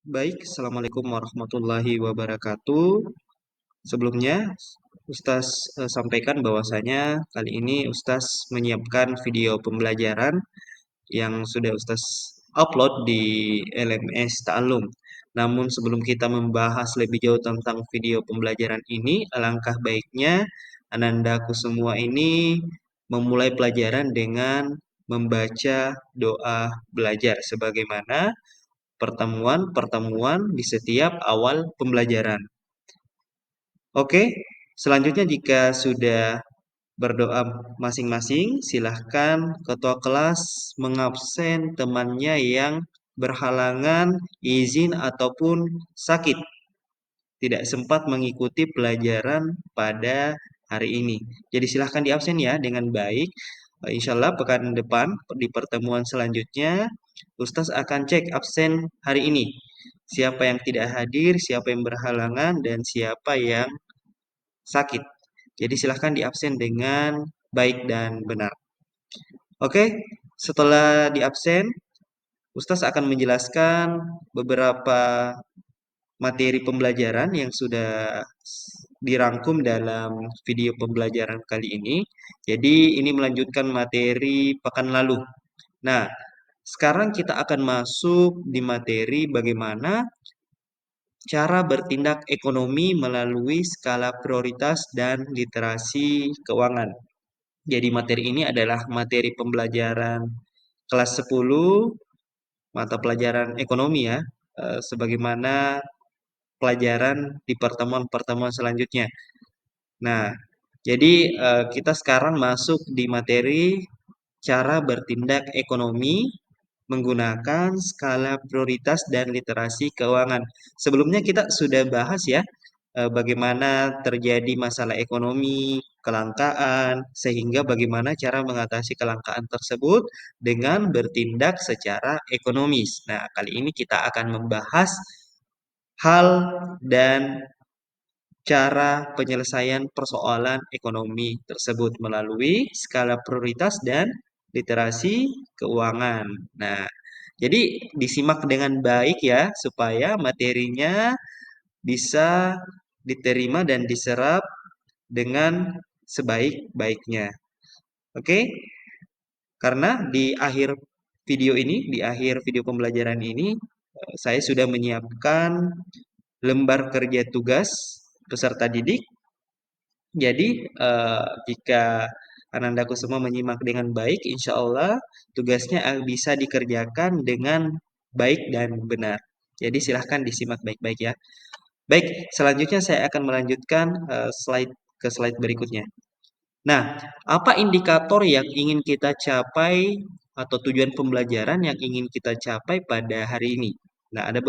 Baik, Assalamualaikum warahmatullahi wabarakatuh. Sebelumnya, Ustaz sampaikan bahwasanya kali ini Ustaz menyiapkan video pembelajaran yang sudah Ustaz upload di LMS Ta'alum. Namun sebelum kita membahas lebih jauh tentang video pembelajaran ini, alangkah baiknya Anandaku semua ini memulai pelajaran dengan membaca doa belajar sebagaimana pertemuan-pertemuan di setiap awal pembelajaran. Oke, selanjutnya jika sudah berdoa masing-masing, silahkan ketua kelas mengabsen temannya yang berhalangan, izin, ataupun sakit, tidak sempat mengikuti pelajaran pada hari ini. Jadi silahkan diabsen ya dengan baik. Insya Allah pekan depan di pertemuan selanjutnya Ustaz akan cek absen hari ini. Siapa yang tidak hadir, siapa yang berhalangan, dan siapa yang sakit. Jadi silahkan diabsen dengan baik dan benar. Oke, setelah diabsen, Ustaz akan menjelaskan beberapa materi pembelajaran yang sudah dirangkum dalam video pembelajaran kali ini. Jadi ini melanjutkan materi pekan lalu. Nah, sekarang kita akan masuk di materi bagaimana cara bertindak ekonomi melalui skala prioritas dan literasi keuangan. Jadi materi ini adalah materi pembelajaran kelas 10 mata pelajaran ekonomi ya, sebagaimana pelajaran di pertemuan-pertemuan selanjutnya. Nah, jadi kita sekarang masuk di materi cara bertindak ekonomi menggunakan skala prioritas dan literasi keuangan. Sebelumnya kita sudah bahas ya bagaimana terjadi masalah ekonomi, kelangkaan, sehingga bagaimana cara mengatasi kelangkaan tersebut dengan bertindak secara ekonomis. Nah, kali ini kita akan membahas hal dan cara penyelesaian persoalan ekonomi tersebut melalui skala prioritas dan literasi keuangan. Nah, jadi disimak dengan baik ya supaya materinya bisa diterima dan diserap dengan sebaik-baiknya. Oke? Karena di akhir video ini, di akhir video pembelajaran ini, saya sudah menyiapkan lembar kerja tugas peserta didik. Jadi, jika Anandaku semua menyimak dengan baik, insya Allah tugasnya bisa dikerjakan dengan baik dan benar. Jadi silahkan disimak baik-baik ya. Baik, selanjutnya saya akan melanjutkan slide berikutnya. Nah, apa indikator yang ingin kita capai atau tujuan pembelajaran yang ingin kita capai pada hari ini? Nah, ada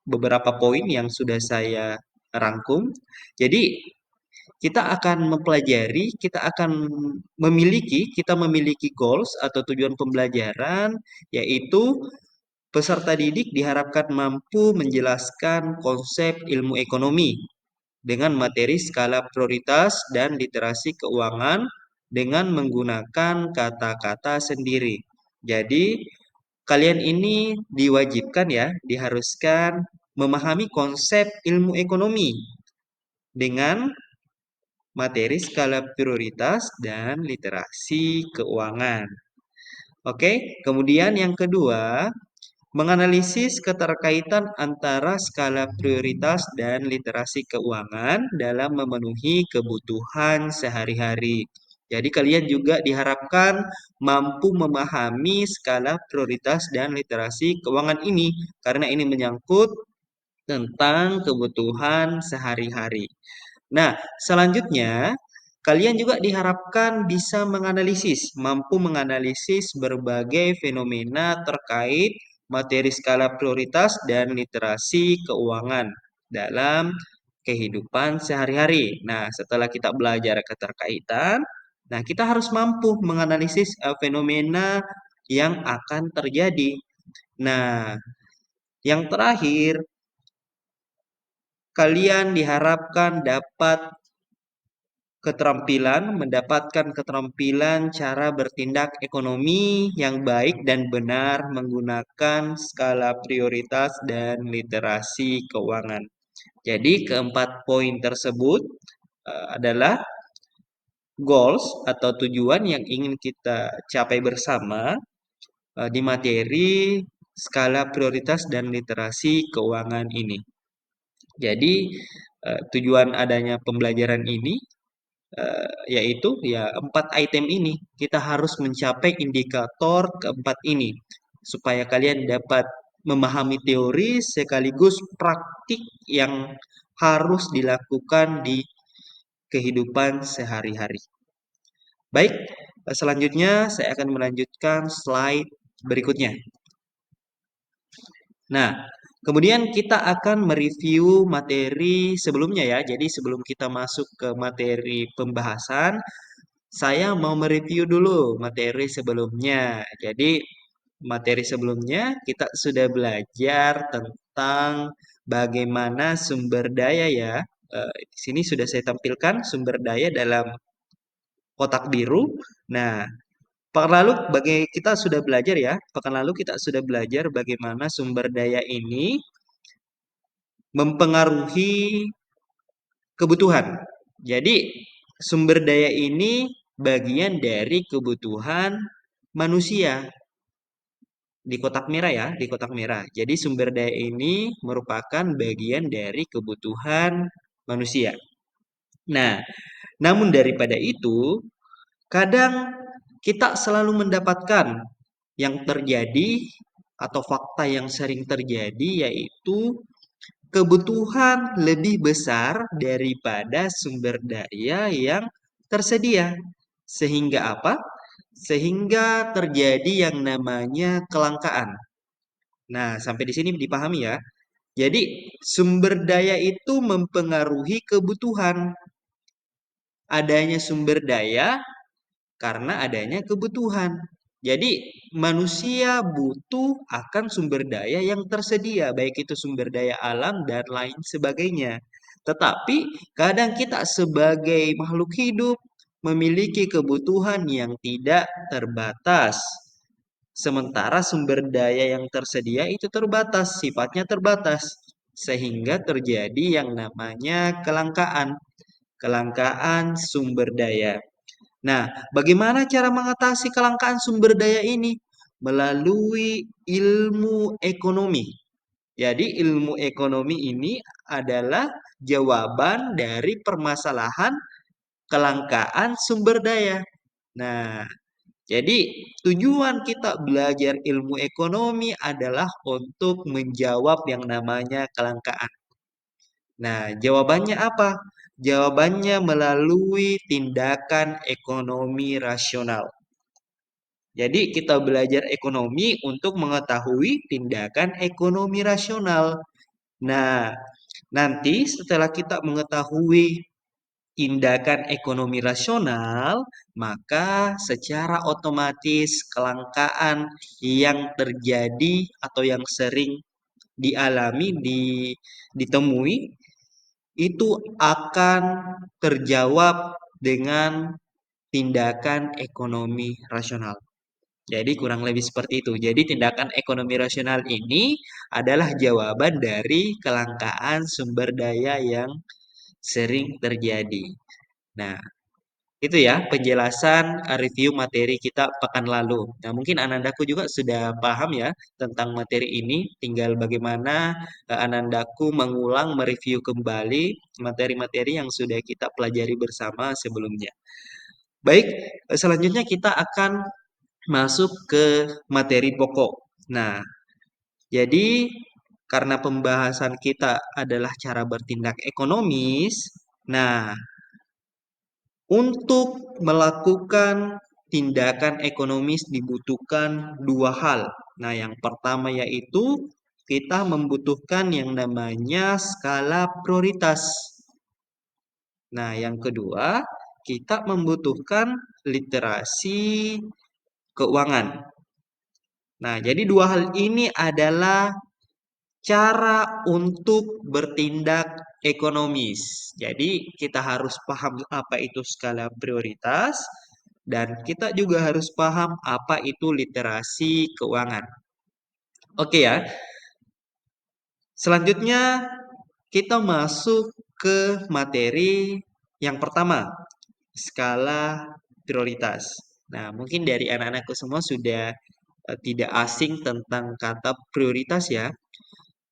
beberapa poin yang sudah saya rangkum. Jadi, kita akan mempelajari, kita memiliki goals atau tujuan pembelajaran, yaitu peserta didik diharapkan mampu menjelaskan konsep ilmu ekonomi dengan materi skala prioritas dan literasi keuangan dengan menggunakan kata-kata sendiri. Jadi, kalian ini diwajibkan ya, diharuskan memahami konsep ilmu ekonomi dengan materi skala prioritas dan literasi keuangan. Oke, kemudian yang kedua, menganalisis keterkaitan antara skala prioritas dan literasi keuangan dalam memenuhi kebutuhan sehari-hari. Jadi kalian juga diharapkan mampu memahami skala prioritas dan literasi keuangan ini karena ini menyangkut tentang kebutuhan sehari-hari. Nah, selanjutnya kalian juga diharapkan bisa mampu menganalisis berbagai fenomena terkait materi skala prioritas dan literasi keuangan dalam kehidupan sehari-hari. Nah, setelah kita belajar keterkaitan, nah kita harus mampu menganalisis fenomena yang akan terjadi. Nah, yang terakhir, kalian diharapkan dapat mendapatkan keterampilan cara bertindak ekonomi yang baik dan benar menggunakan skala prioritas dan literasi keuangan. Jadi keempat poin tersebut adalah goals atau tujuan yang ingin kita capai bersama di materi skala prioritas dan literasi keuangan ini. Jadi tujuan adanya pembelajaran ini yaitu ya 4 item ini. Kita harus mencapai indikator keempat ini supaya kalian dapat memahami teori sekaligus praktik yang harus dilakukan di kehidupan sehari-hari. Baik, selanjutnya saya akan melanjutkan slide berikutnya. Nah, kemudian kita akan mereview materi sebelumnya ya. Jadi sebelum kita masuk ke materi pembahasan, saya mau mereview dulu materi sebelumnya. Jadi materi sebelumnya kita sudah belajar tentang bagaimana sumber daya ya. Di sini sudah saya tampilkan sumber daya dalam kotak biru. Nah, pekan lalu kita sudah belajar ya. Pekan lalu kita sudah belajar bagaimana sumber daya ini mempengaruhi kebutuhan. Jadi, sumber daya ini bagian dari kebutuhan manusia di kotak merah ya, di kotak merah. Jadi, sumber daya ini merupakan bagian dari kebutuhan manusia. Nah, namun daripada itu, kadang kita selalu mendapatkan yang terjadi atau fakta yang sering terjadi yaitu kebutuhan lebih besar daripada sumber daya yang tersedia. Sehingga apa? Sehingga terjadi yang namanya kelangkaan. Nah, sampai di sini dipahami ya. Jadi, sumber daya itu mempengaruhi kebutuhan. Adanya sumber daya karena adanya kebutuhan. Jadi, manusia butuh akan sumber daya yang tersedia, baik itu sumber daya alam dan lain sebagainya. Tetapi, kadang kita sebagai makhluk hidup memiliki kebutuhan yang tidak terbatas. Sementara sumber daya yang tersedia itu terbatas, sifatnya terbatas, sehingga terjadi yang namanya kelangkaan, kelangkaan sumber daya. Nah, bagaimana cara mengatasi kelangkaan sumber daya ini? Melalui ilmu ekonomi. Jadi, ilmu ekonomi ini adalah jawaban dari permasalahan kelangkaan sumber daya. Nah, jadi tujuan kita belajar ilmu ekonomi adalah untuk menjawab yang namanya kelangkaan. Nah, jawabannya apa? Jawabannya melalui tindakan ekonomi rasional. Jadi kita belajar ekonomi untuk mengetahui tindakan ekonomi rasional. Nah, nanti setelah kita mengetahui tindakan ekonomi rasional, maka secara otomatis kelangkaan yang terjadi atau yang sering dialami, ditemui itu akan terjawab dengan tindakan ekonomi rasional. Jadi kurang lebih seperti itu. Jadi tindakan ekonomi rasional ini adalah jawaban dari kelangkaan sumber daya yang sering terjadi. Nah, itu ya penjelasan review materi kita pekan lalu. Nah, mungkin Anandaku juga sudah paham ya tentang materi ini. Tinggal bagaimana Anandaku mengulang, mereview kembali materi-materi yang sudah kita pelajari bersama sebelumnya. Baik, selanjutnya kita akan masuk ke materi pokok. Nah, jadi karena pembahasan kita adalah cara bertindak ekonomis, nah untuk melakukan tindakan ekonomis dibutuhkan dua hal. Nah, yang pertama yaitu kita membutuhkan yang namanya skala prioritas. Nah, yang kedua, kita membutuhkan literasi keuangan. Nah, jadi dua hal ini adalah cara untuk bertindak ekonomis. Jadi kita harus paham apa itu skala prioritas dan kita juga harus paham apa itu literasi keuangan. Oke ya. Selanjutnya kita masuk ke materi yang pertama, skala prioritas. Nah, mungkin dari anak-anakku semua sudah tidak asing tentang kata prioritas ya.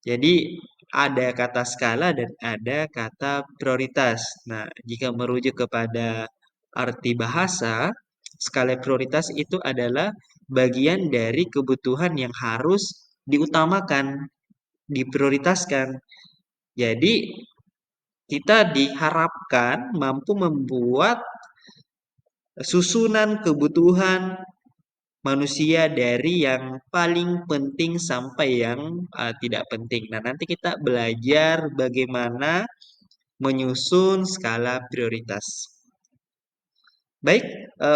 Jadi ada kata skala dan ada kata prioritas. Nah, jika merujuk kepada arti bahasa, skala prioritas itu adalah bagian dari kebutuhan yang harus diutamakan, diprioritaskan. Jadi, kita diharapkan mampu membuat susunan kebutuhan manusia dari yang paling penting sampai yang tidak penting. Nah, nanti kita belajar bagaimana menyusun skala prioritas. Baik,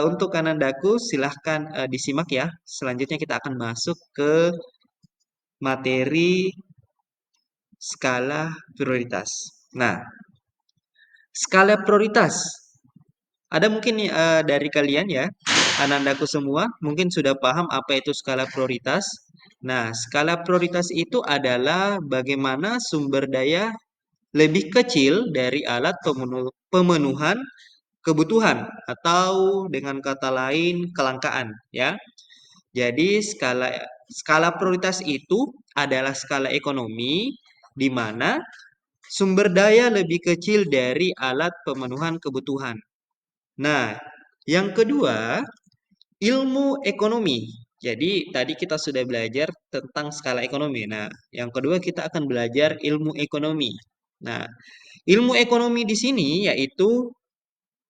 untuk Anandaku silahkan disimak ya. Selanjutnya kita akan masuk ke materi skala prioritas. Nah, skala prioritas. Ada mungkin dari kalian ya, anandaku semua, mungkin sudah paham apa itu skala prioritas. Nah, skala prioritas itu adalah bagaimana sumber daya lebih kecil dari alat pemenuhan kebutuhan atau dengan kata lain kelangkaan ya. Jadi skala skala prioritas itu adalah skala ekonomi di mana sumber daya lebih kecil dari alat pemenuhan kebutuhan. Nah, yang kedua, ilmu ekonomi. Jadi, tadi kita sudah belajar tentang skala ekonomi. Nah, yang kedua kita akan belajar ilmu ekonomi. Nah, ilmu ekonomi di sini yaitu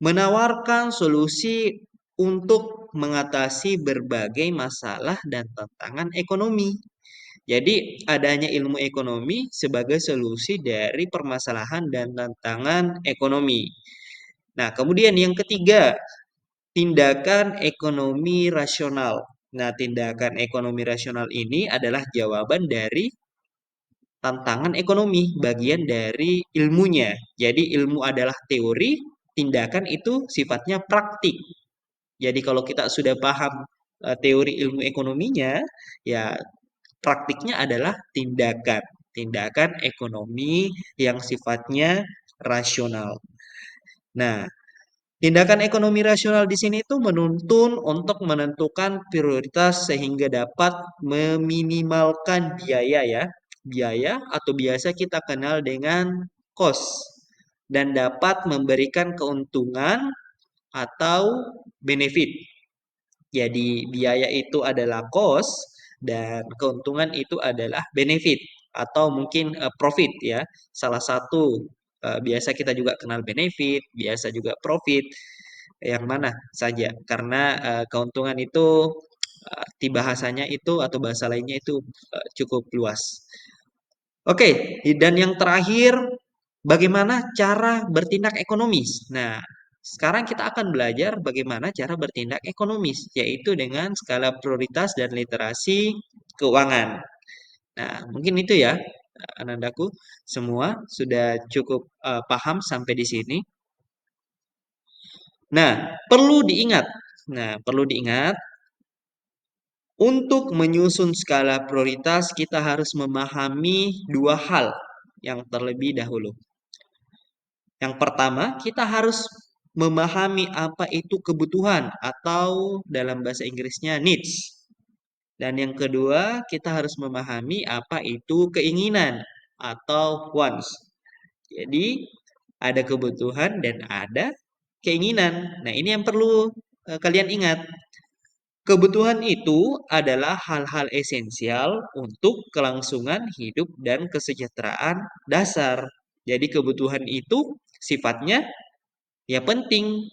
menawarkan solusi untuk mengatasi berbagai masalah dan tantangan ekonomi. Jadi, adanya ilmu ekonomi sebagai solusi dari permasalahan dan tantangan ekonomi. Nah, kemudian yang ketiga, tindakan ekonomi rasional. Nah, tindakan ekonomi rasional ini adalah jawaban dari tantangan ekonomi, bagian dari ilmunya. Jadi, ilmu adalah teori, tindakan itu sifatnya praktik. Jadi, kalau kita sudah paham teori ilmu ekonominya, ya praktiknya adalah tindakan. Tindakan ekonomi yang sifatnya rasional. Nah, tindakan ekonomi rasional di sini itu menuntun untuk menentukan prioritas sehingga dapat meminimalkan biaya ya. Biaya atau biasa kita kenal dengan cost dan dapat memberikan keuntungan atau benefit. Jadi biaya itu adalah cost dan keuntungan itu adalah benefit atau mungkin profit ya. Salah satu biasa kita juga kenal benefit, biasa juga profit. Yang mana saja karena keuntungan itu arti bahasanya itu atau bahasa lainnya itu cukup luas. Oke, dan yang terakhir bagaimana cara bertindak ekonomis. Nah, sekarang kita akan belajar bagaimana cara bertindak ekonomis, yaitu dengan skala prioritas dan literasi keuangan. Nah, mungkin itu ya, anandaku semua sudah cukup paham sampai di sini. Nah, perlu diingat. Nah, perlu diingat untuk menyusun skala prioritas kita harus memahami dua hal yang terlebih dahulu. Yang pertama, kita harus memahami apa itu kebutuhan atau dalam bahasa Inggrisnya needs. Dan yang kedua, kita harus memahami apa itu keinginan atau wants. Jadi, ada kebutuhan dan ada keinginan. Nah, ini yang perlu kalian ingat. Kebutuhan itu adalah hal-hal esensial untuk kelangsungan hidup dan kesejahteraan dasar. Jadi kebutuhan itu sifatnya ya penting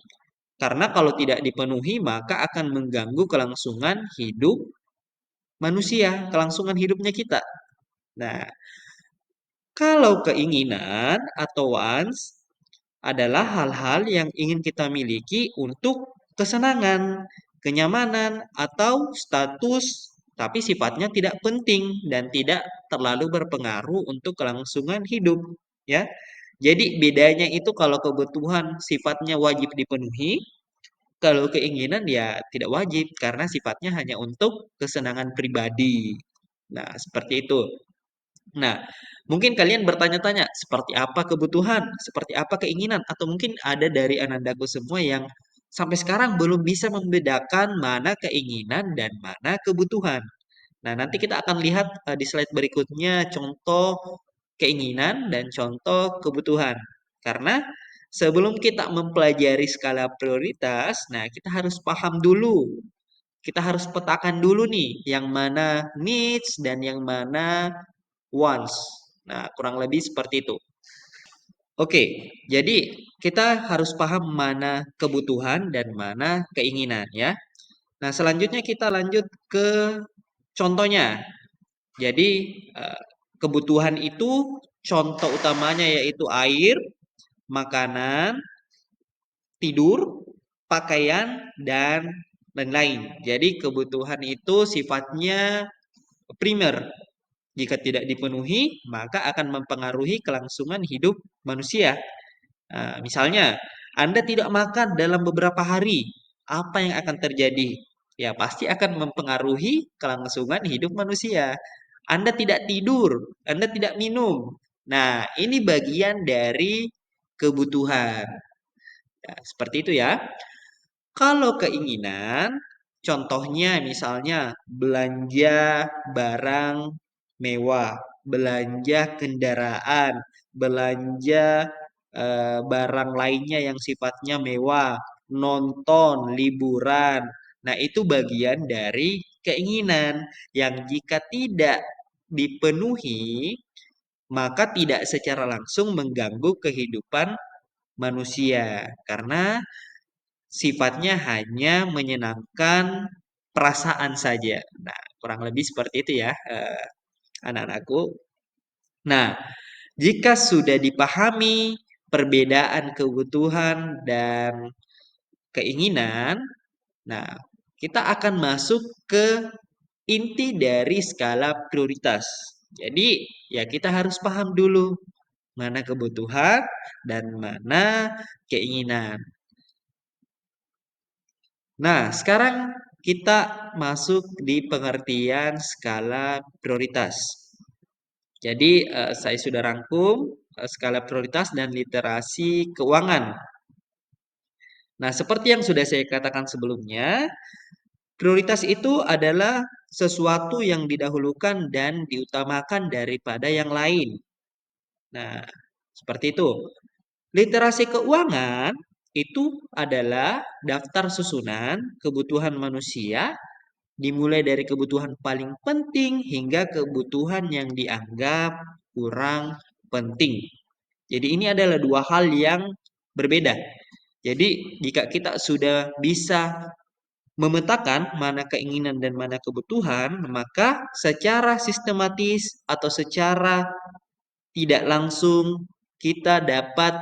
karena kalau tidak dipenuhi maka akan mengganggu kelangsungan hidup manusia, kelangsungan hidupnya kita. Nah, kalau keinginan atau wants adalah hal-hal yang ingin kita miliki untuk kesenangan, kenyamanan, atau status, tapi sifatnya tidak penting dan tidak terlalu berpengaruh untuk kelangsungan hidup, ya. Jadi bedanya itu kalau kebutuhan sifatnya wajib dipenuhi, kalau keinginan ya tidak wajib karena sifatnya hanya untuk kesenangan pribadi. Nah, seperti itu. Nah, mungkin kalian bertanya-tanya, seperti apa kebutuhan, seperti apa keinginan, atau mungkin ada dari anandaku semua yang sampai sekarang belum bisa membedakan mana keinginan dan mana kebutuhan. Nah, nanti kita akan lihat di slide berikutnya contoh keinginan dan contoh kebutuhan. Karena sebelum kita mempelajari skala prioritas, nah kita harus paham dulu. Kita harus petakan dulu nih yang mana needs dan yang mana wants. Nah, kurang lebih seperti itu. Oke, jadi kita harus paham mana kebutuhan dan mana keinginan ya. Nah, selanjutnya kita lanjut ke contohnya. Jadi, eh, kebutuhan itu contoh utamanya yaitu air, makanan, tidur, pakaian, dan lain-lain. Jadi, kebutuhan itu sifatnya primer. Jika tidak dipenuhi, maka akan mempengaruhi kelangsungan hidup manusia. Misalnya, Anda tidak makan dalam beberapa hari, apa yang akan terjadi? Ya, pasti akan mempengaruhi kelangsungan hidup manusia. Anda tidak tidur, Anda tidak minum. Nah, ini bagian dari kebutuhan. Ya, seperti itu ya. Kalau keinginan, contohnya misalnya belanja barang mewah, belanja kendaraan, belanja barang lainnya yang sifatnya mewah, nonton, liburan. Nah, itu bagian dari keinginan yang jika tidak dipenuhi, maka tidak secara langsung mengganggu kehidupan manusia. Karena sifatnya hanya menyenangkan perasaan saja. Nah, kurang lebih seperti itu ya, anak-anakku. Nah, jika sudah dipahami perbedaan kebutuhan dan keinginan, nah, kita akan masuk ke inti dari skala prioritas. Jadi, ya kita harus paham dulu mana kebutuhan dan mana keinginan. Nah, sekarang kita masuk di pengertian skala prioritas. Jadi, saya sudah rangkum skala prioritas dan literasi keuangan. Nah, seperti yang sudah saya katakan sebelumnya, prioritas itu adalah sesuatu yang didahulukan dan diutamakan daripada yang lain. Nah, seperti itu. Literasi keuangan itu adalah daftar susunan kebutuhan manusia dimulai dari kebutuhan paling penting hingga kebutuhan yang dianggap kurang penting. Jadi ini adalah dua hal yang berbeda. Jadi jika kita sudah bisa memetakan mana keinginan dan mana kebutuhan, maka secara sistematis atau secara tidak langsung kita dapat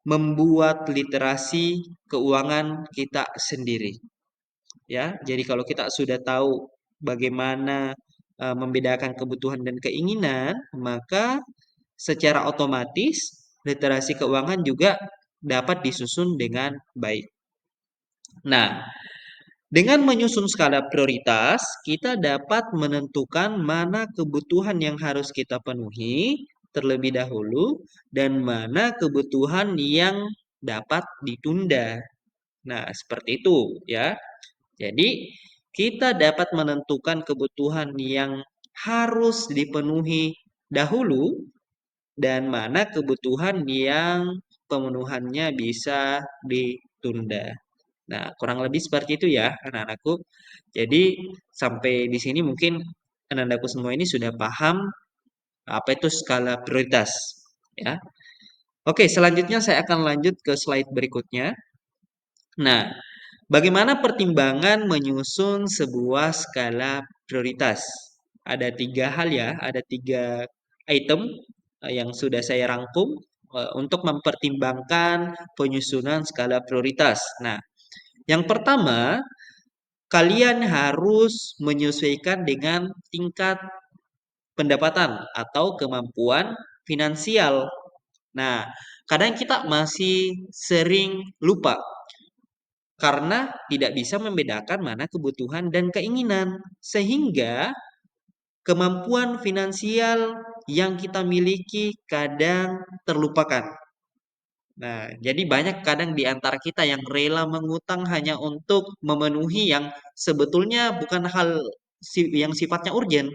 membuat literasi keuangan kita sendiri. Ya, jadi kalau kita sudah tahu bagaimana membedakan kebutuhan dan keinginan, maka secara otomatis literasi keuangan juga dapat disusun dengan baik. Nah, dengan menyusun skala prioritas, kita dapat menentukan mana kebutuhan yang harus kita penuhi terlebih dahulu dan mana kebutuhan yang dapat ditunda. Nah, seperti itu ya. Jadi, kita dapat menentukan kebutuhan yang harus dipenuhi dahulu dan mana kebutuhan yang pemenuhannya bisa ditunda. Nah, kurang lebih seperti itu ya, anak-anakku. Jadi, sampai di sini mungkin anak-anakku semua ini sudah paham apa itu skala prioritas, ya. Oke, selanjutnya saya akan lanjut ke slide berikutnya. Nah, bagaimana pertimbangan menyusun sebuah skala prioritas? Ada tiga hal ya, ada tiga item yang sudah saya rangkum untuk mempertimbangkan penyusunan skala prioritas. Nah, yang pertama, kalian harus menyesuaikan dengan tingkat pendapatan atau kemampuan finansial. Nah, kadang kita masih sering lupa karena tidak bisa membedakan mana kebutuhan dan keinginan, sehingga kemampuan finansial yang kita miliki kadang terlupakan. Nah, jadi banyak kadang di antara kita yang rela mengutang hanya untuk memenuhi yang sebetulnya bukan hal yang sifatnya urgen.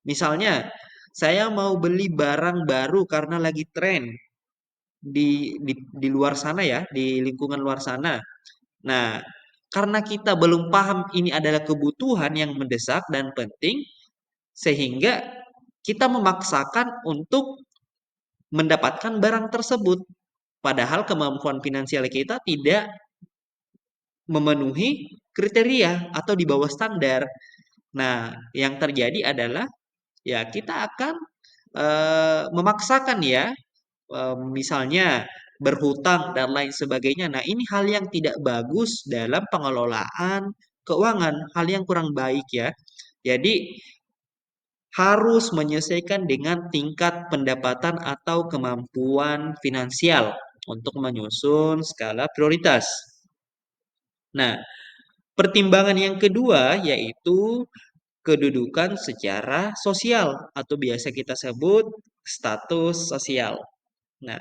Misalnya, saya mau beli barang baru karena lagi tren di luar sana ya, di lingkungan luar sana. Nah, karena kita belum paham ini adalah kebutuhan yang mendesak dan penting, sehingga kita memaksakan untuk mendapatkan barang tersebut. Padahal kemampuan finansial kita tidak memenuhi kriteria atau di bawah standar. Nah, yang terjadi adalah ya kita akan memaksakan ya, misalnya berhutang dan lain sebagainya. Nah, ini hal yang tidak bagus dalam pengelolaan keuangan, hal yang kurang baik ya. Jadi harus menyesuaikan dengan tingkat pendapatan atau kemampuan finansial untuk menyusun skala prioritas. Nah, pertimbangan yang kedua yaitu kedudukan secara sosial atau biasa kita sebut status sosial. Nah,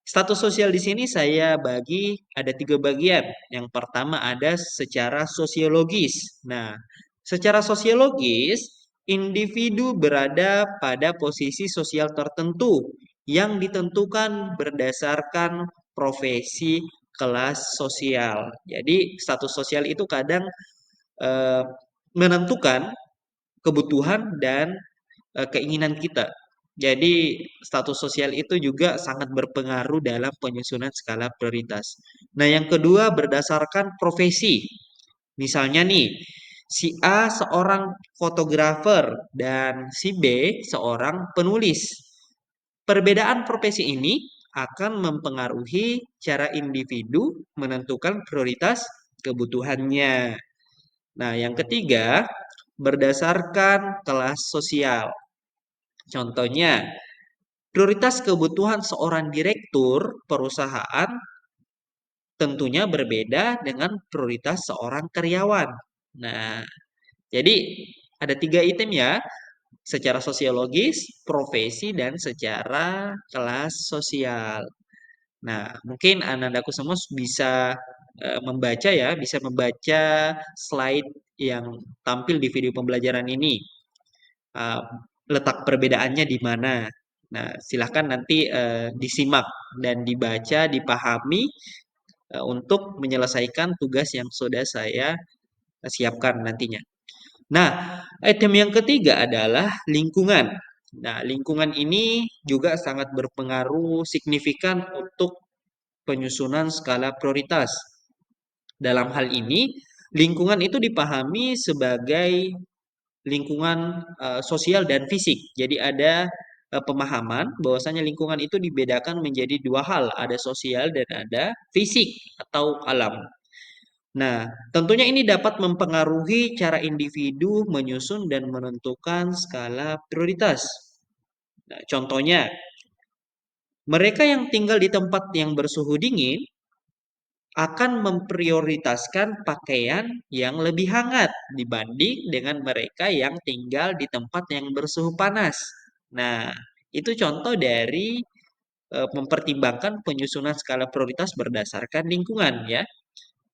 status sosial di sini saya bagi ada tiga bagian. Yang pertama ada secara sosiologis. Nah, secara sosiologis, individu berada pada posisi sosial tertentu yang ditentukan berdasarkan profesi kelas sosial. Jadi, status sosial itu kadang eh, menentukan kebutuhan dan keinginan kita. Jadi status sosial itu juga sangat berpengaruh dalam penyusunan skala prioritas. Nah, yang kedua berdasarkan profesi. Misalnya nih, si A seorang fotografer dan si B seorang penulis. Perbedaan profesi ini akan mempengaruhi cara individu menentukan prioritas kebutuhannya. Nah, yang ketiga berdasarkan kelas sosial. Contohnya, prioritas kebutuhan seorang direktur perusahaan tentunya berbeda dengan prioritas seorang karyawan. Nah, jadi ada tiga item ya, secara sosiologis, profesi, dan secara kelas sosial. Nah, mungkin anandaku semua bisa membaca ya, bisa membaca slide yang tampil di video pembelajaran ini. uh, Letak perbedaannya di mana. Nah, silahkan nanti disimak dan dibaca, dipahami untuk menyelesaikan tugas yang sudah saya siapkan nantinya. Nah, item yang ketiga adalah lingkungan. Nah, lingkungan ini juga sangat berpengaruh signifikan untuk penyusunan skala prioritas. Dalam hal ini, lingkungan itu dipahami sebagai lingkungan sosial dan fisik. Jadi ada pemahaman bahwasanya lingkungan itu dibedakan menjadi dua hal, ada sosial dan ada fisik atau alam. Nah, tentunya ini dapat mempengaruhi cara individu menyusun dan menentukan skala prioritas. Nah, contohnya, mereka yang tinggal di tempat yang bersuhu dingin akan memprioritaskan pakaian yang lebih hangat dibanding dengan mereka yang tinggal di tempat yang bersuhu panas. Nah, itu contoh dari mempertimbangkan penyusunan skala prioritas berdasarkan lingkungan ya.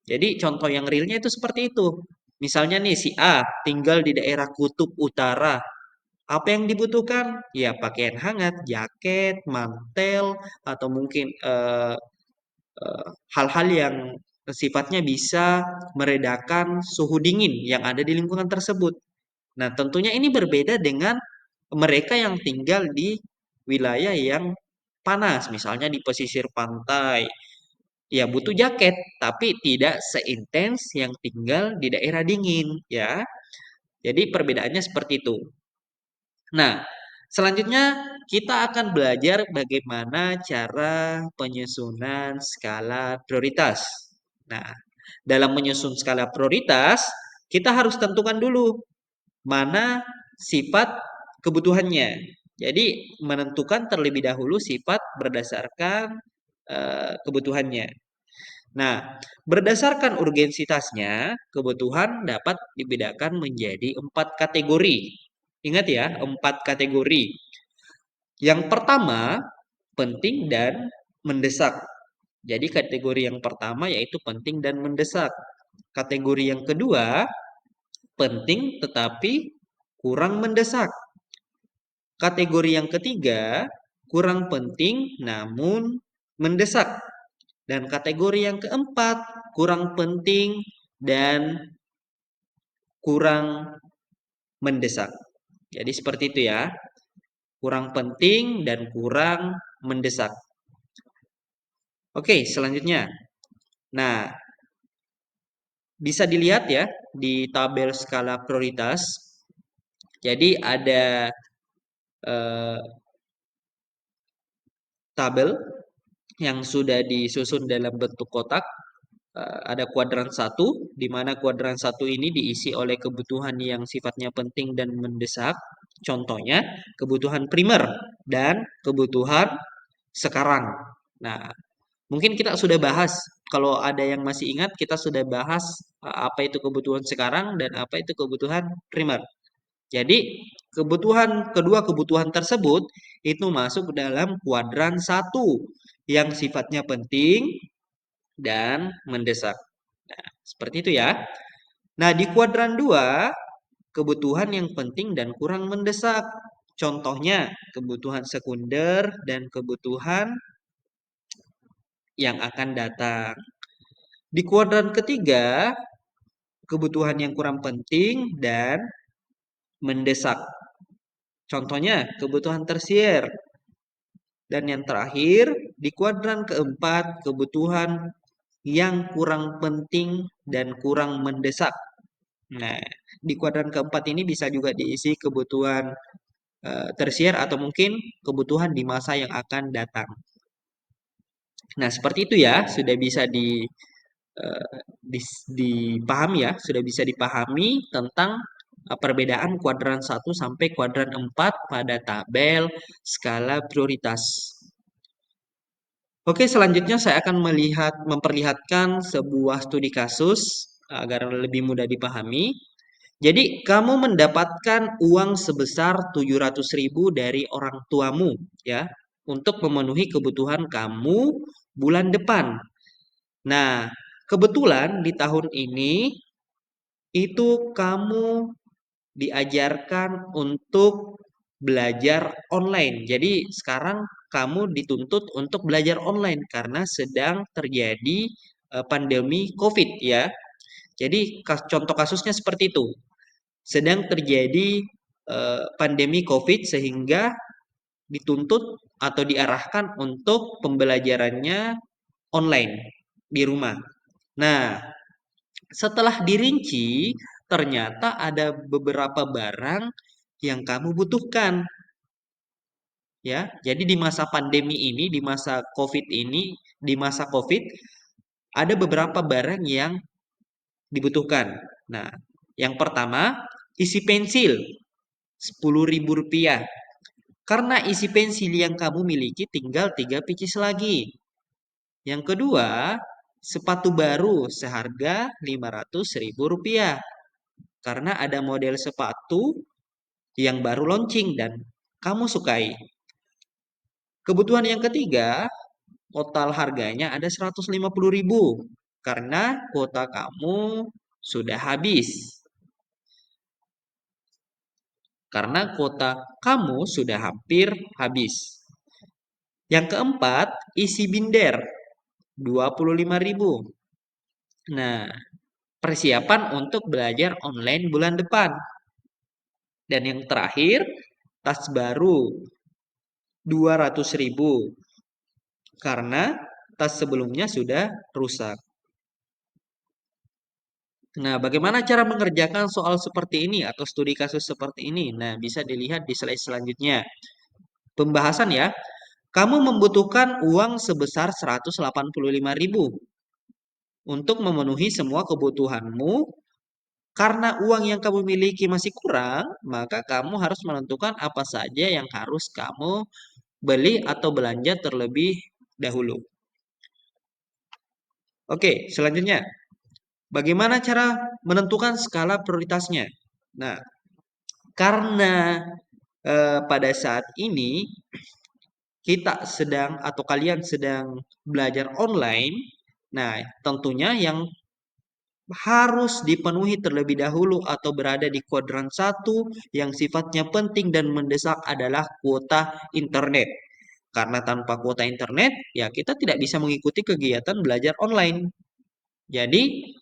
Jadi contoh yang realnya itu seperti itu. Misalnya nih si A tinggal di daerah kutub utara. Apa yang dibutuhkan? Ya pakaian hangat, jaket, mantel, atau mungkin hal-hal yang sifatnya bisa meredakan suhu dingin yang ada di lingkungan tersebut. Nah, tentunya ini berbeda dengan mereka yang tinggal di wilayah yang panas, misalnya di pesisir pantai. Ya, butuh jaket, tapi tidak seintens yang tinggal di daerah dingin, ya. Jadi perbedaannya seperti itu. Nah, selanjutnya kita akan belajar bagaimana cara penyusunan skala prioritas. Nah, dalam menyusun skala prioritas, kita harus tentukan dulu mana sifat kebutuhannya. Jadi menentukan terlebih dahulu sifat berdasarkan kebutuhannya. Nah, berdasarkan urgensitasnya, kebutuhan dapat dibedakan menjadi 4 kategori. Ingat ya, 4 kategori. Yang pertama, penting dan mendesak. Jadi kategori yang pertama yaitu penting dan mendesak. Kategori yang kedua, penting tetapi kurang mendesak. Kategori yang ketiga, kurang penting namun mendesak. Dan kategori yang keempat, kurang penting dan kurang mendesak. Jadi seperti itu ya, kurang penting dan kurang mendesak. Oke, selanjutnya. Nah, bisa dilihat ya di tabel skala prioritas. Jadi ada eh, tabel yang sudah disusun dalam bentuk kotak. Ada kuadran satu, di mana kuadran satu ini diisi oleh kebutuhan yang sifatnya penting dan mendesak. Contohnya, kebutuhan primer dan kebutuhan sekarang. Nah, mungkin kita sudah bahas, kalau ada yang masih ingat, kita sudah bahas apa itu kebutuhan sekarang dan apa itu kebutuhan primer. Jadi, kedua kebutuhan tersebut itu masuk dalam kuadran satu yang sifatnya penting dan mendesak. Nah, seperti itu ya. Nah, di kuadran 2 kebutuhan yang penting dan kurang mendesak. Contohnya, kebutuhan sekunder dan kebutuhan yang akan datang. Di kuadran ketiga, kebutuhan yang kurang penting dan mendesak. Contohnya, kebutuhan tersier. Dan yang terakhir, di kuadran keempat, kebutuhan yang kurang penting dan kurang mendesak. Nah, di kuadran keempat ini bisa juga diisi kebutuhan tersier atau mungkin kebutuhan di masa yang akan datang. Nah, seperti itu ya, sudah bisa eh, dipahami ya, sudah bisa dipahami tentang perbedaan kuadran satu sampai kuadran 4 pada tabel skala prioritas. Oke, selanjutnya saya akan memperlihatkan sebuah studi kasus agar lebih mudah dipahami. Jadi, kamu mendapatkan uang sebesar 700.000 dari orang tuamu ya, untuk memenuhi kebutuhan kamu bulan depan. Nah, kebetulan di tahun ini itu kamu diajarkan untuk belajar online. Jadi sekarang kamu dituntut untuk belajar online karena sedang terjadi pandemi COVID ya. Jadi contoh kasusnya seperti itu. Sedang terjadi pandemi COVID sehingga dituntut atau diarahkan untuk pembelajarannya online di rumah. Nah, setelah dirinci, ternyata ada beberapa barang yang kamu butuhkan, ya. Jadi di masa pandemi ini, di masa COVID ini, di masa COVID ada beberapa barang yang dibutuhkan. Nah, yang pertama, isi pensil Rp10.000. Karena isi pensil yang kamu miliki tinggal 3 pieces lagi. Yang kedua, sepatu baru seharga Rp500.000. Karena ada model sepatu yang baru launching dan kamu sukai. Kebutuhan yang ketiga, total harganya ada 150.000 karena kuota kamu sudah habis. Karena kuota kamu sudah hampir habis. Yang keempat, isi binder 25.000. Nah, persiapan untuk belajar online bulan depan. Dan yang terakhir, tas baru 200.000 karena tas sebelumnya sudah rusak. Nah, bagaimana cara mengerjakan soal seperti ini atau studi kasus seperti ini? Nah, bisa dilihat di slide selanjutnya. Pembahasan ya. Kamu membutuhkan uang sebesar 185.000 untuk memenuhi semua kebutuhanmu Karena uang yang kamu miliki masih kurang, maka kamu harus menentukan apa saja yang harus kamu beli atau belanja terlebih dahulu. Oke, selanjutnya, bagaimana cara menentukan skala prioritasnya? Nah, karena pada saat ini kita sedang atau kalian sedang belajar online, nah tentunya yang harus dipenuhi terlebih dahulu atau berada di kuadran satu yang sifatnya penting dan mendesak adalah kuota internet. Karena tanpa kuota internet, ya kita tidak bisa mengikuti kegiatan belajar online. Jadi,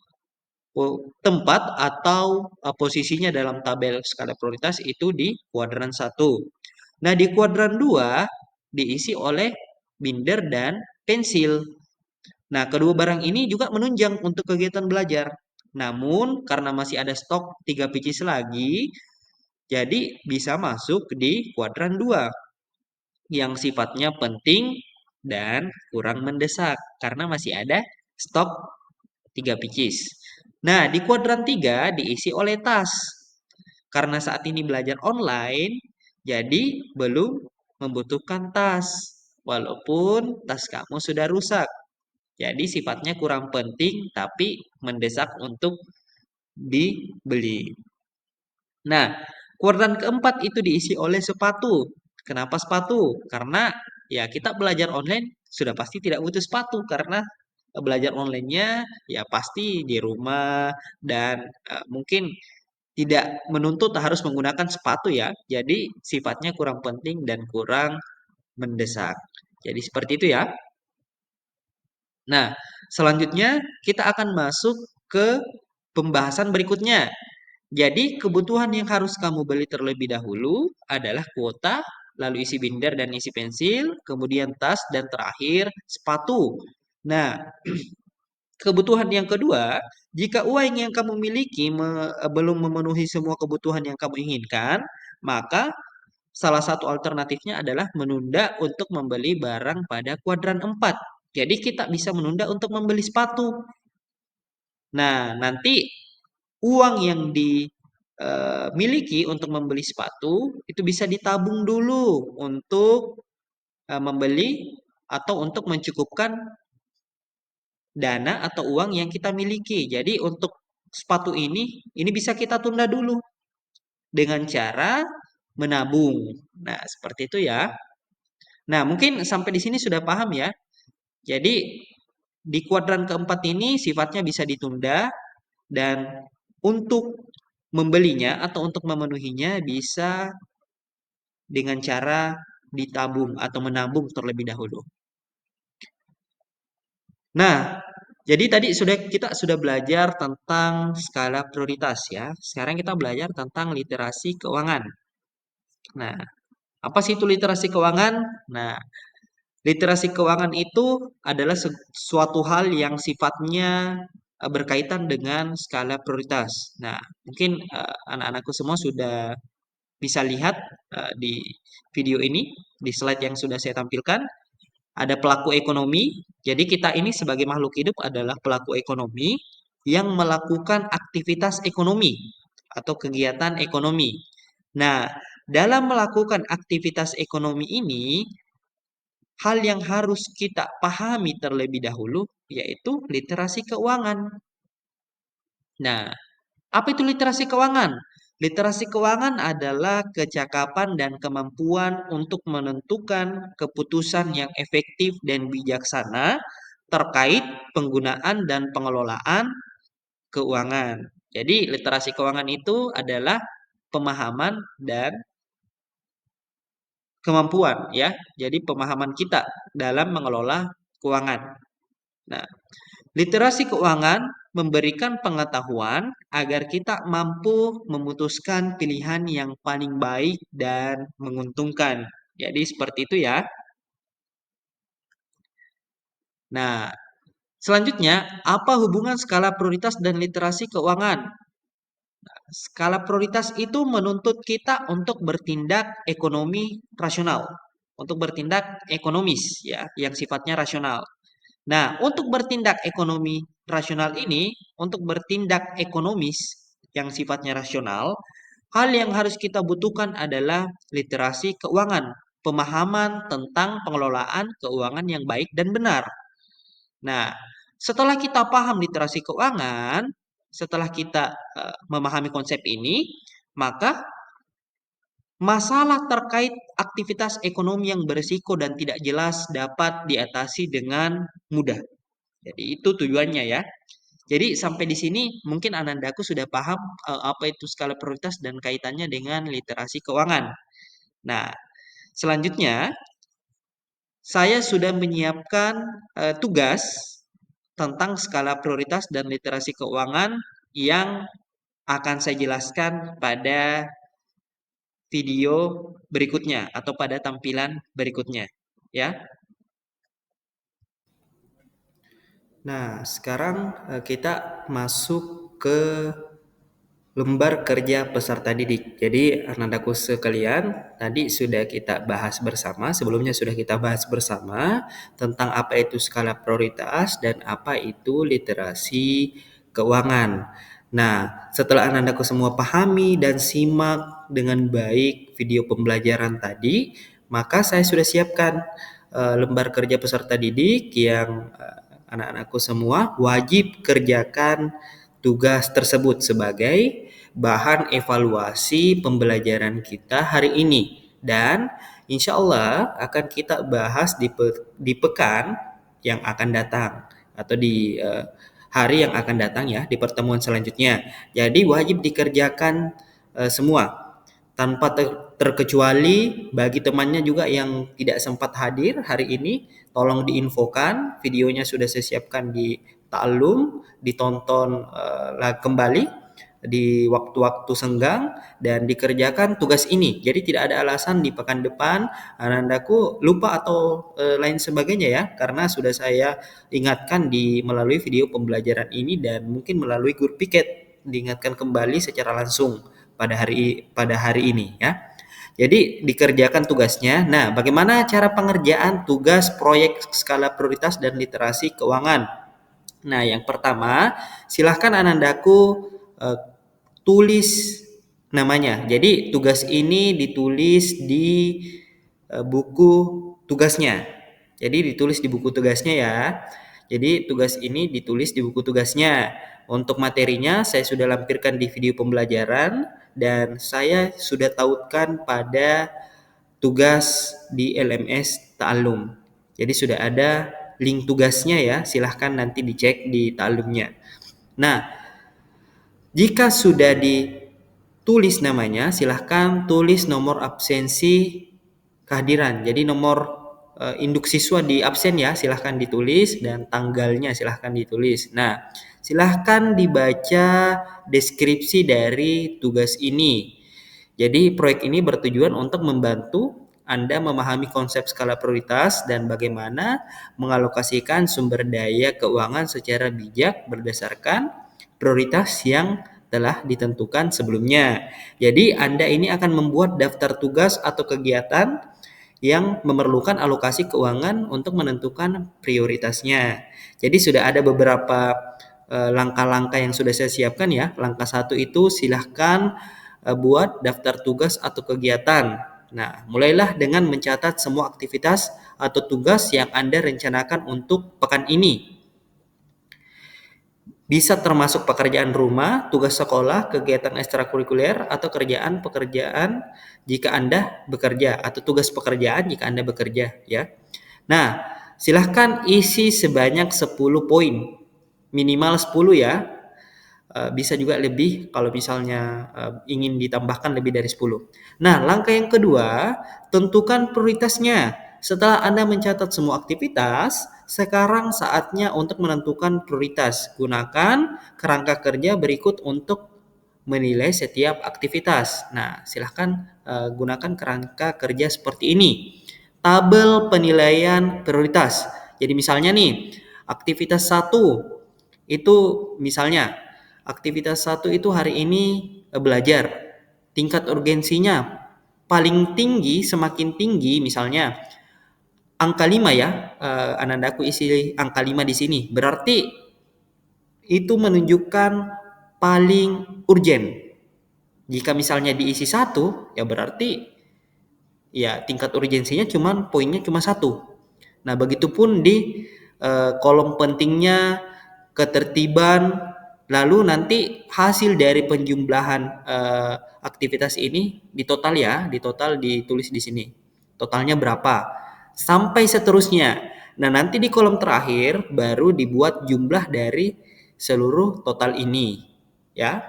tempat atau posisinya dalam tabel skala prioritas itu di kuadran satu. Nah, di kuadran 2 diisi oleh binder dan pensil. Nah, kedua barang ini juga menunjang untuk kegiatan belajar. Namun, karena masih ada stok 3 pcs lagi, jadi bisa masuk di kuadran 2 yang sifatnya penting dan kurang mendesak karena masih ada stok 3 pcs. Nah, di kuadran 3 diisi oleh tas. Karena saat ini belajar online, jadi belum membutuhkan tas. Walaupun tas kamu sudah rusak. Jadi sifatnya kurang penting tapi mendesak untuk dibeli. Nah, kuadran keempat itu diisi oleh sepatu. Kenapa sepatu? Karena ya kita belajar online sudah pasti tidak butuh sepatu karena belajar online-nya ya pasti di rumah dan mungkin tidak menuntut harus menggunakan sepatu ya. Jadi sifatnya kurang penting dan kurang mendesak. Jadi seperti itu ya. Nah, selanjutnya kita akan masuk ke pembahasan berikutnya. Jadi kebutuhan yang harus kamu beli terlebih dahulu adalah kuota, lalu isi binder dan isi pensil, kemudian tas, dan terakhir sepatu. Nah, kebutuhan yang kedua, jika uang yang kamu miliki belum memenuhi semua kebutuhan yang kamu inginkan, maka salah satu alternatifnya adalah menunda untuk membeli barang pada kuadran 4. Jadi kita bisa menunda untuk membeli sepatu. Nah, nanti uang yang dimiliki untuk membeli sepatu itu bisa ditabung dulu untuk membeli atau untuk mencukupkan dana atau uang yang kita miliki. Jadi untuk sepatu ini bisa kita tunda dulu dengan cara menabung. Nah, seperti itu ya. Nah, mungkin sampai di sini sudah paham ya. Jadi di kuadran keempat ini sifatnya bisa ditunda dan untuk membelinya atau untuk memenuhinya bisa dengan cara ditabung atau menabung terlebih dahulu. Nah, jadi tadi kita sudah belajar tentang skala prioritas ya. Sekarang kita belajar tentang literasi keuangan. Nah, apa sih itu literasi keuangan? Nah, literasi keuangan itu adalah suatu hal yang sifatnya berkaitan dengan skala prioritas. Nah, mungkin anak-anakku semua sudah bisa lihat di video ini, di slide yang sudah saya tampilkan, ada pelaku ekonomi. Jadi kita ini sebagai makhluk hidup adalah pelaku ekonomi yang melakukan aktivitas ekonomi atau kegiatan ekonomi. Nah, dalam melakukan aktivitas ekonomi ini, hal yang harus kita pahami terlebih dahulu yaitu literasi keuangan. Nah, apa itu literasi keuangan? Literasi keuangan adalah kecakapan dan kemampuan untuk menentukan keputusan yang efektif dan bijaksana terkait penggunaan dan pengelolaan keuangan. Jadi, literasi keuangan itu adalah pemahaman dan kemampuan ya. Jadi, pemahaman kita dalam mengelola keuangan. Nah, literasi keuangan memberikan pengetahuan agar kita mampu memutuskan pilihan yang paling baik dan menguntungkan. Jadi seperti itu ya. Nah, selanjutnya, apa hubungan skala prioritas dan literasi keuangan? Skala prioritas itu menuntut kita untuk bertindak ekonomi rasional, untuk bertindak ekonomis ya, yang sifatnya rasional. Nah, untuk bertindak ekonomi rasional ini, untuk bertindak ekonomis, yang sifatnya rasional, hal yang harus kita butuhkan adalah literasi keuangan, pemahaman tentang pengelolaan keuangan yang baik dan benar. Nah, setelah kita paham literasi keuangan, setelah kita memahami konsep ini, maka masalah terkait aktivitas ekonomi yang berisiko dan tidak jelas dapat diatasi dengan mudah. Jadi itu tujuannya ya. Jadi sampai di sini mungkin Anandaku sudah paham apa itu skala prioritas dan kaitannya dengan literasi keuangan. Nah, selanjutnya saya sudah menyiapkan tugas tentang skala prioritas dan literasi keuangan yang akan saya jelaskan pada video berikutnya atau pada tampilan berikutnya ya. Nah, sekarang kita masuk ke lembar kerja peserta didik. Jadi, anak-anakku sekalian, tadi sudah kita bahas bersama, sebelumnya sudah kita bahas bersama tentang apa itu skala prioritas dan apa itu literasi keuangan. Nah, setelah anak-anakku semua pahami dan simak dengan baik video pembelajaran tadi, maka saya sudah siapkan lembar kerja peserta didik yang anak-anakku semua wajib kerjakan tugas tersebut sebagai bahan evaluasi pembelajaran kita hari ini. Dan insya Allah akan kita bahas di pekan yang akan datang atau di hari yang akan datang ya, di pertemuan selanjutnya. Jadi wajib dikerjakan semua tanpa terkecuali. Bagi temannya juga yang tidak sempat hadir hari ini, tolong diinfokan, videonya sudah saya siapkan di Ta'alum, ditonton kembali di waktu-waktu senggang dan dikerjakan tugas ini. Jadi tidak ada alasan di pekan depan anandaku lupa atau lain sebagainya ya, karena sudah saya ingatkan di melalui video pembelajaran ini dan mungkin melalui grup piket diingatkan kembali secara langsung pada hari ini ya. Jadi dikerjakan tugasnya. Nah, bagaimana cara pengerjaan tugas proyek skala prioritas dan literasi keuangan? Nah, yang pertama, silahkan anandaku tulis namanya. Jadi tugas ini ditulis di buku tugasnya. Jadi ditulis di buku tugasnya ya. Jadi tugas ini ditulis di buku tugasnya. Untuk materinya saya sudah lampirkan di video pembelajaran dan saya sudah tautkan pada tugas di LMS Ta'alum. Jadi sudah ada link tugasnya ya, silahkan nanti dicek di Ta'alumnya. Nah, jika sudah ditulis namanya, silahkan tulis nomor absensi kehadiran. Jadi nomor induk siswa di absen ya, silahkan ditulis dan tanggalnya silahkan ditulis. Nah, silahkan dibaca deskripsi dari tugas ini. Jadi proyek ini bertujuan untuk membantu Anda memahami konsep skala prioritas dan bagaimana mengalokasikan sumber daya keuangan secara bijak berdasarkan prioritas yang telah ditentukan sebelumnya. Jadi Anda ini akan membuat daftar tugas atau kegiatan yang memerlukan alokasi keuangan untuk menentukan prioritasnya. Jadi sudah ada beberapa langkah-langkah yang sudah saya siapkan ya. Langkah 1 itu silahkan buat daftar tugas atau kegiatan. Nah, mulailah dengan mencatat semua aktivitas atau tugas yang Anda rencanakan untuk pekan ini. Bisa termasuk pekerjaan rumah, tugas sekolah, kegiatan ekstrakurikuler, atau pekerjaan jika Anda bekerja, atau tugas pekerjaan jika Anda bekerja ya. Nah, silahkan isi sebanyak 10 poin. Minimal 10 ya. Bisa juga lebih kalau misalnya ingin ditambahkan lebih dari 10. Nah, langkah yang kedua, tentukan prioritasnya. Setelah Anda mencatat semua aktivitas, sekarang saatnya untuk menentukan prioritas. Gunakan kerangka kerja berikut untuk menilai setiap aktivitas. Nah, silahkan gunakan kerangka kerja seperti ini. Tabel penilaian prioritas. Jadi misalnya nih, aktivitas 1 itu misalnya aktivitas 1 itu hari ini belajar. Tingkat urgensinya paling tinggi, semakin tinggi misalnya angka 5 ya. Anandaku isi angka 5 di sini. Berarti itu menunjukkan paling urgent. Jika misalnya diisi 1, ya berarti ya tingkat urgensinya poinnya cuma 1. Nah, begitupun di kolom pentingnya, ketertiban, lalu nanti hasil dari penjumlahan aktivitas ini di total ditulis di sini. Totalnya berapa? Sampai seterusnya. Nah, nanti di kolom terakhir baru dibuat jumlah dari seluruh total ini. Ya,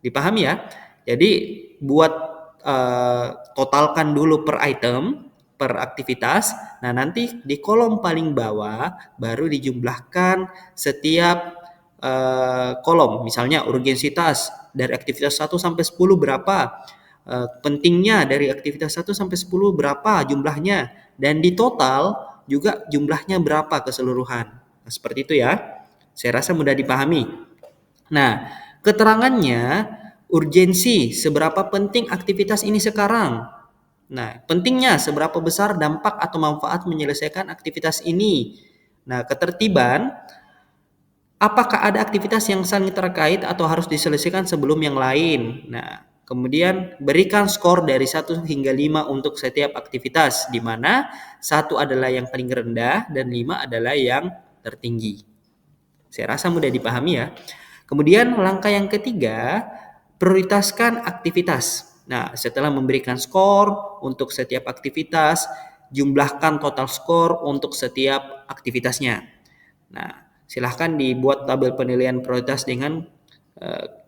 dipahami ya? Jadi buat totalkan dulu per item, per aktivitas. Nah, nanti di kolom paling bawah baru dijumlahkan setiap kolom. Misalnya urgensitas dari aktivitas 1 sampai 10 berapa? Pentingnya dari aktivitas 1 sampai 10 berapa jumlahnya? Dan di total juga jumlahnya berapa keseluruhan. Nah, seperti itu ya. Saya rasa mudah dipahami. Nah, keterangannya urgensi, seberapa penting aktivitas ini sekarang. Nah, pentingnya seberapa besar dampak atau manfaat menyelesaikan aktivitas ini. Nah, ketertiban, apakah ada aktivitas yang saling terkait atau harus diselesaikan sebelum yang lain. Nah, kemudian berikan skor dari 1 hingga 5 untuk setiap aktivitas, di mana 1 adalah yang paling rendah dan 5 adalah yang tertinggi. Saya rasa mudah dipahami ya. Kemudian langkah yang ketiga, prioritaskan aktivitas. Nah, setelah memberikan skor untuk setiap aktivitas, jumlahkan total skor untuk setiap aktivitasnya. Nah, silahkan dibuat tabel penilaian prioritas dengan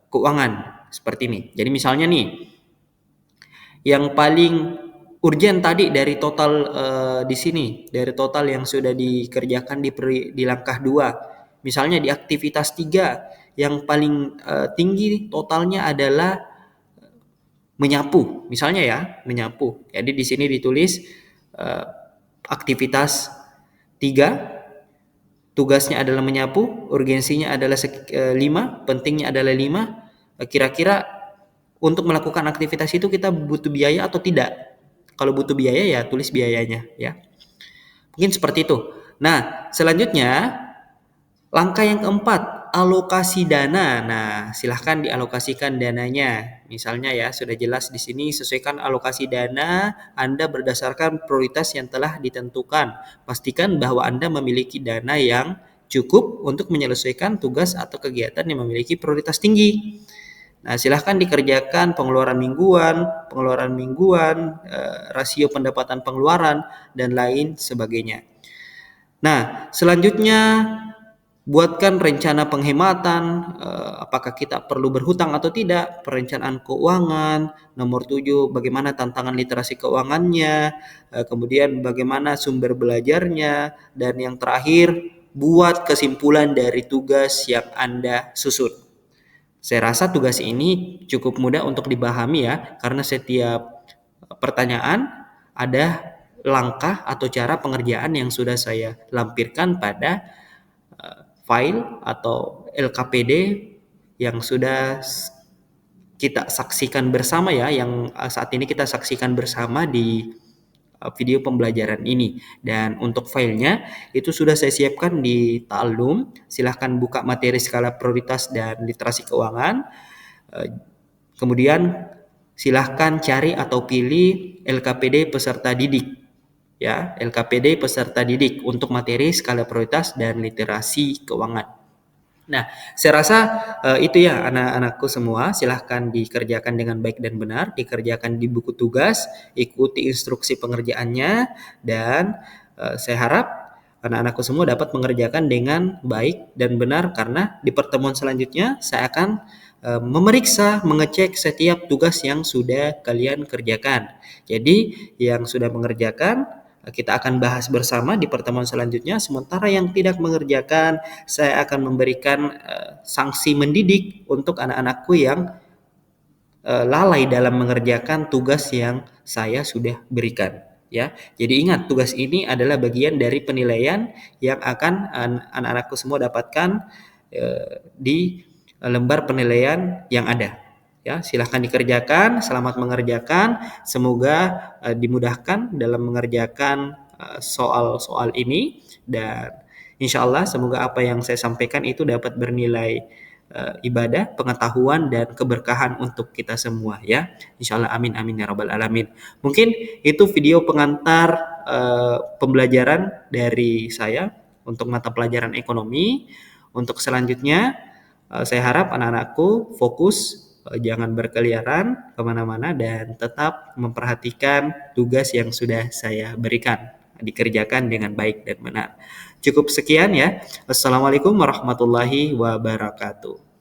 keuangan seperti ini. Jadi misalnya nih, yang paling urgent tadi dari total di sini, dari total yang sudah dikerjakan di langkah 2. Misalnya di aktivitas 3 yang paling tinggi totalnya adalah menyapu. Misalnya ya, menyapu. Jadi di sini ditulis aktivitas 3, tugasnya adalah menyapu, urgensinya adalah 5, pentingnya adalah 5. Kira-kira untuk melakukan aktivitas itu kita butuh biaya atau tidak? Kalau butuh biaya ya tulis biayanya ya. Mungkin seperti itu. Nah, selanjutnya langkah yang keempat, alokasi dana. Nah, silahkan dialokasikan dananya. Misalnya ya, sudah jelas di sini sesuaikan alokasi dana Anda berdasarkan prioritas yang telah ditentukan. Pastikan bahwa Anda memiliki dana yang cukup untuk menyelesaikan tugas atau kegiatan yang memiliki prioritas tinggi. Nah, silahkan dikerjakan pengeluaran mingguan, rasio pendapatan pengeluaran, dan lain sebagainya. Nah, selanjutnya buatkan rencana penghematan, apakah kita perlu berhutang atau tidak, perencanaan keuangan. Nomor 7, bagaimana tantangan literasi keuangannya, kemudian bagaimana sumber belajarnya, dan yang terakhir, buat kesimpulan dari tugas yang Anda susun. Saya rasa tugas ini cukup mudah untuk dipahami ya, karena setiap pertanyaan ada langkah atau cara pengerjaan yang sudah saya lampirkan pada file atau LKPD yang sudah kita saksikan bersama ya, yang saat ini kita saksikan bersama di video pembelajaran ini. Dan untuk filenya itu sudah saya siapkan di Ta'allum. Silahkan buka materi skala prioritas dan literasi keuangan. Kemudian silahkan cari atau pilih LKPD peserta didik. Ya, LKPD peserta didik untuk materi skala prioritas dan literasi keuangan. Nah, saya rasa itu ya anak-anakku semua, silahkan dikerjakan dengan baik dan benar, dikerjakan di buku tugas, ikuti instruksi pengerjaannya, dan saya harap anak-anakku semua dapat mengerjakan dengan baik dan benar, karena di pertemuan selanjutnya saya akan memeriksa, mengecek setiap tugas yang sudah kalian kerjakan. Jadi yang sudah mengerjakan kita akan bahas bersama di pertemuan selanjutnya. Sementara yang tidak mengerjakan, saya akan memberikan sanksi mendidik untuk anak-anakku yang lalai dalam mengerjakan tugas yang saya sudah berikan. Ya, jadi ingat tugas ini adalah bagian dari penilaian yang akan anak-anakku semua dapatkan di lembar penilaian yang ada. Ya, silahkan dikerjakan, selamat mengerjakan, semoga dimudahkan dalam mengerjakan soal-soal ini, dan insya Allah semoga apa yang saya sampaikan itu dapat bernilai ibadah, pengetahuan dan keberkahan untuk kita semua ya. Insyaallah amin amin ya rabbal alamin. Mungkin itu video pengantar pembelajaran dari saya untuk mata pelajaran ekonomi. Untuk selanjutnya saya harap anak-anakku fokus, jangan berkeliaran kemana-mana dan tetap memperhatikan tugas yang sudah saya berikan, dikerjakan dengan baik dan benar. Cukup sekian ya. Wassalamualaikum warahmatullahi wabarakatuh.